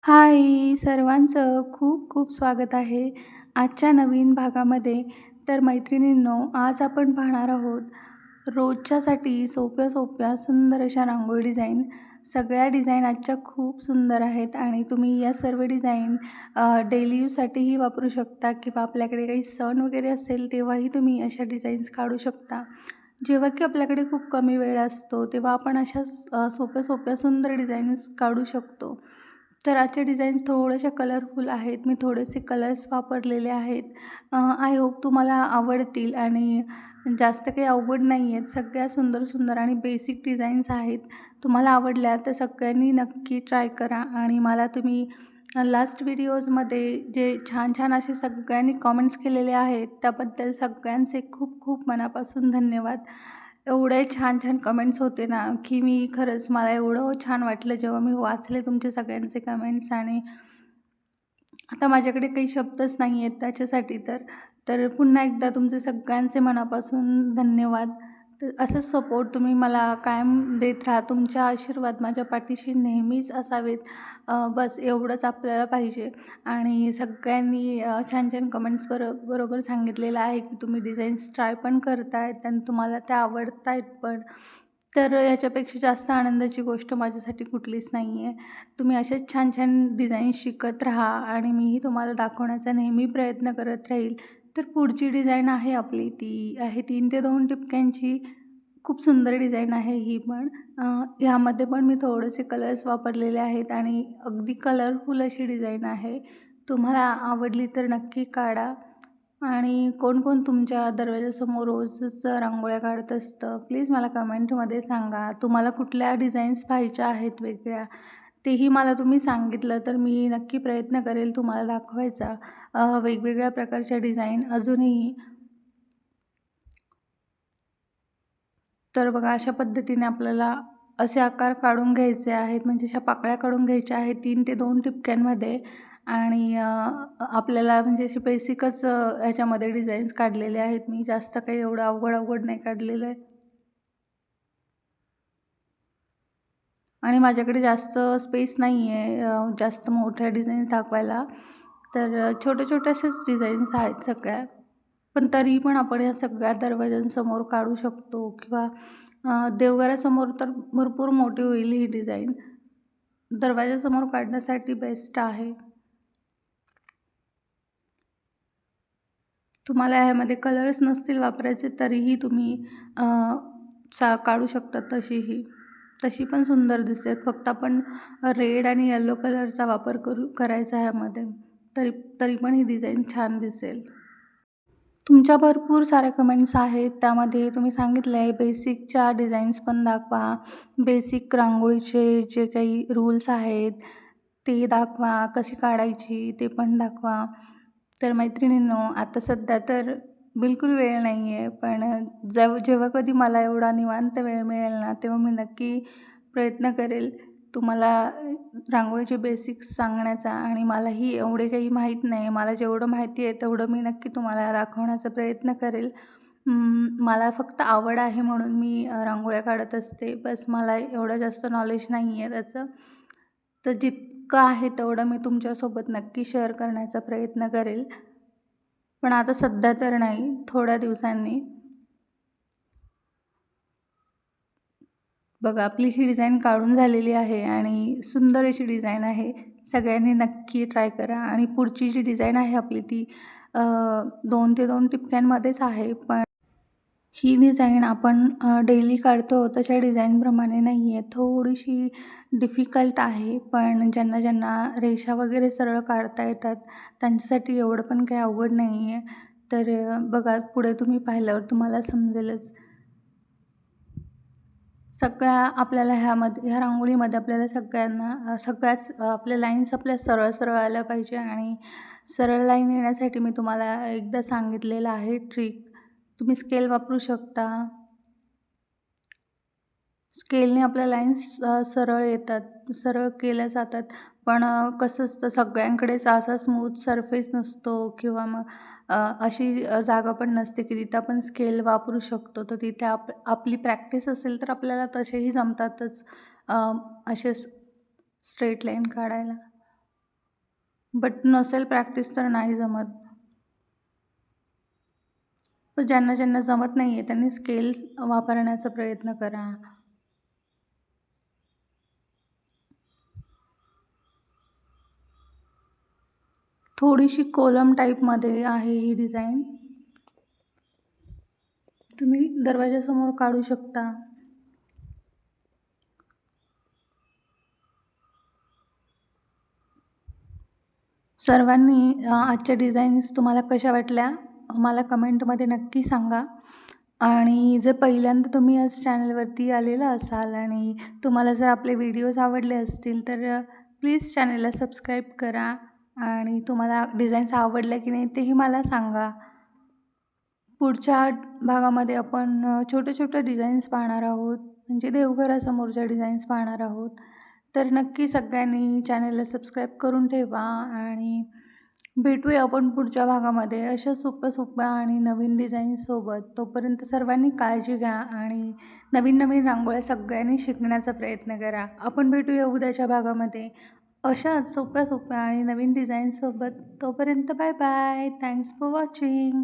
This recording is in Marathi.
हाय! सर्वांचं खूप खूप स्वागत आहे आजच्या नवीन भागामध्ये. तर मैत्रिणींनो, आज आपण पाहणार आहोत रोजच्यासाठी सोप्या-सोप्या सुंदर अशा रांगोळी डिझाईन. सगळ्या डिझाईन आजच्या खूप सुंदर आहेत आणि तुम्ही या सर्व डिझाईन डेली यूजसाठीही वापरू शकता किंवा आपल्याकडे काही सण वगैरे असेल तेव्हाही तुम्ही अशा डिझाईन्स काढू शकता. जेव्हा की आपल्याकडे खूप कमी वेळ असतो तेव्हा आपण अशा सोप्या-सोप्या सुंदर डिझाईन्स काढू शकतो. तर आजच्या डिझाईन्स थोड्याशा कलरफुल आहेत. मी थोडेसे कलर्स वापरलेले आहेत. आय होप तुम्हाला आवडतील आणि जास्त काही अवघड नाही आहेत. सगळ्या सुंदर-सुंदर आणि बेसिक डिझाईन्स आहेत. तुम्हाला आवडल्या तर सगळ्यांनी नक्की ट्राय करा आणि मला तुम्ही लास्ट व्हिडिओजमध्ये जे छान-छान असे सगळ्यांनी कमेंट्स केलेले आहेत, त्याबद्दल सगळ्यांचे खूप-खूप मनापासून धन्यवाद. एवढे छान-छान कमेंट्स होते ना, की मी खरंच मला एवढं छान वाटलं जेव्हा मी वाचले तुमचे सगळ्यांचे कमेंट्स आणि आता माझ्याकडे काही शब्दच नाही आहेत त्याच्यासाठी तर पुन्हा एकदा तुमचे सगळ्यांचे मनापासून धन्यवाद. तर असंच सपोर्ट तुम्ही मला कायम देत राहा. तुमचे आशीर्वाद माझ्या पाठीशी नेहमीच असावेत. बस एवढंच आपल्याला पाहिजे. आणि सगळ्यांनी छान-छान कमेंट्स बरोबर सांगितलेलं आहे, की तुम्ही डिझाईन्स ट्राय पण करतायत आणि तुम्हाला त्या आवडतायत पण. तर ह्याच्यापेक्षा जास्त आनंदाची गोष्ट माझ्यासाठी कुठलीच नाही आहे. तुम्ही असेच छान-छान डिझाईन्स शिकत राहा आणि मीही तुम्हाला दाखवण्याचा नेहमी प्रयत्न करत राहील. तर पुढची डिझाईन आहे आपली, ती आहे 3 ते 2 टिपक्यांची. खूप सुंदर डिझाईन आहे ही पण. ह्यामध्ये पण मी थोडेसे कलर्स वापरलेले आहेत आणि अगदी कलरफुल अशी डिझाईन आहे. तुम्हाला आवडली तर नक्की काढा. आणि कोण-कोण तुमच्या दरवाजासमोर रोजच रांगोळ्या काढत असतं, प्लीज मला कमेंटमध्ये सांगा. तुम्हाला कुठल्या डिझाईन्स पाहिजे आहेत वेगळ्या, तेही मला तुम्ही सांगितलं तर मी नक्की प्रयत्न करेल तुम्हाला दाखवायचा. वेगवेगळ्या प्रकारच्या डिझाईन अजूनही. तर बघा, अशा पद्धतीने आपल्याला असे आकार काढून घ्यायचे आहेत, म्हणजे अशा पाकळ्या काढून घ्यायच्या आहेत 3 ते 2 टिपक्यांमध्ये. आणि आपल्याला म्हणजे असे बेसिकच ह्याच्यामध्ये डिझाईन्स काढलेले आहेत. मी जास्त काही एवढं अवघड नाही काढलेलं आहे. आणि माझ्याकडे जास्त स्पेस नाही आहे जास्त मोठ्या डिझाईन्स दाखवायला. तर छोटे-छोटे असेच डिझाईन्स आहेत सगळ्या. पण तरी पण आपण या सगळ्या दरवाजांसमोर काढू शकतो किंवा देवघरासमोर तर भरपूर मोठी होईल ही डिझाईन. दरवाजासमोर काढण्यासाठी बेस्ट आहे. तुम्हाला ह्यामध्ये कलर्स नसतील वापरायचे तरीही तुम्ही अ, काढू शकता तशी पण सुंदर दिसते. फक्त आपण रेड आणि येलो कलरचा वापर करायचा ह्यामध्ये. तरी तरी पण ही डिझाईन छान दिसेल. तुमच्या भरपूर साऱ्या कमेंट्स आहेत. त्यामध्ये तुम्ही सांगितलं आहे बेसिकच्या डिझाईन्स पण दाखवा. बेसिक रांगोळीचे जे काही रूल्स आहेत ते दाखवा. कशी काढायची ते पण दाखवा. तर मैत्रिणींनो, आता सध्या तर बिलकुल वेळ नाही आहे. पण जेव्हा कधी मला एवढा निवांत वेळ मिळेल ना, तेव्हा मी नक्की प्रयत्न करेल तुम्हाला रांगोळीचे बेसिक्स सांगण्याचा. आणि मलाही एवढे काही माहीत नाही. मला जेवढं माहिती आहे तेवढं मी नक्की तुम्हाला दाखवण्याचा प्रयत्न करेल. मला फक्त आवड आहे म्हणून मी रांगोळ्या काढत असते. बस मला एवढं जास्त नॉलेज नाही आहे त्याचं. तर जितकं आहे तेवढं मी तुमच्यासोबत नक्की शेअर करण्याचा प्रयत्न करेल. पण आता सध्या तर नाही, थोड्या दिवसांनी. बघा, आपली ही डिझाईन काढून झालेली आहे आणि सुंदर अशी डिझाईन आहे. सगळ्यांनी नक्की ट्राय करा. आणि पुढची जी डिझाईन आहे आपली ती 2 ते 2 टिपक्यांमध्येच आहे. पण ही डिझाईन आपण डेली काढतो तशा डिझाईनप्रमाणे नाही आहे. थोडीशी डिफिकल्ट आहे. पण ज्यांना रेषा वगैरे सरळ काढता येतात त्यांच्यासाठी एवढं पण काही अवघड नाही आहे. तर बघा, पुढे तुम्ही पाहिल्यावर तुम्हाला समजेलच. सगळ्या आपल्याला ह्या रांगोळीमध्ये आपल्याला सगळ्यांना सगळ्याच आपल्या लाईन्स आपल्या सरळ-सरळ आल्या पाहिजे. आणि सरळ लाईन येण्यासाठी मी तुम्हाला एकदा सांगितलेलं आहे ट्रिक. तुम्ही स्केल वापरू शकता. स्केलने आपल्या लाईन्स सरळ येतात, सरळ केल्या जातात. पण कसं असतं, सगळ्यांकडेच असा स्मूथ सरफेस नसतो किंवा मग अशी जागा पण नसते की तिथं आपण स्केल वापरू शकतो. तर तिथे आपली प्रॅक्टिस असेल तर आपल्याला तसेही जमतातच असे स्ट्रेट लाईन काढायला. बट नसेल प्रॅक्टिस तर नाही जमत. पण ज्यांना ज्यांना जमत नाही आहे त्यांनी स्केल्स वापरण्याचा प्रयत्न करा. थोडीशी कोलम टाईपमध्ये आहे ही डिझाईन. तुम्ही दरवाजासमोर काढू शकता. सर्वांनी आजच्या डिझाईन्स तुम्हाला कशा वाटल्या मला कमेंटमध्ये नक्की सांगा. आणि जर पहिल्यांदा तुम्ही आज चॅनलवरती आलेला असाल आणि तुम्हाला जर आपले व्हिडिओज आवडले असतील तर प्लीज चॅनलला सबस्क्राईब करा आणि तुम्हाला डिझाईन्स आवडल्या की नाही तेही मला सांगा. पुढच्या भागामध्ये आपण छोटे डिझाईन्स पाहणार आहोत, म्हणजे देवघरासमोरच्या डिझाईन्स पाहणार आहोत. तर नक्की सगळ्यांनी चॅनलला सबस्क्राईब करून ठेवा आणि भेटूया आपण पुढच्या भागामध्ये अशा सोप्या आणि नवीन डिझाईन्ससोबत. तोपर्यंत सर्वांनी काळजी घ्या आणि नवीन रांगोळ्या सगळ्यांनी शिकण्याचा प्रयत्न करा. आपण भेटूया उद्याच्या भागामध्ये अशाच सोप्या आणि नवीन डिझाईन्ससोबत. तोपर्यंत bye bye. Thanks for watching.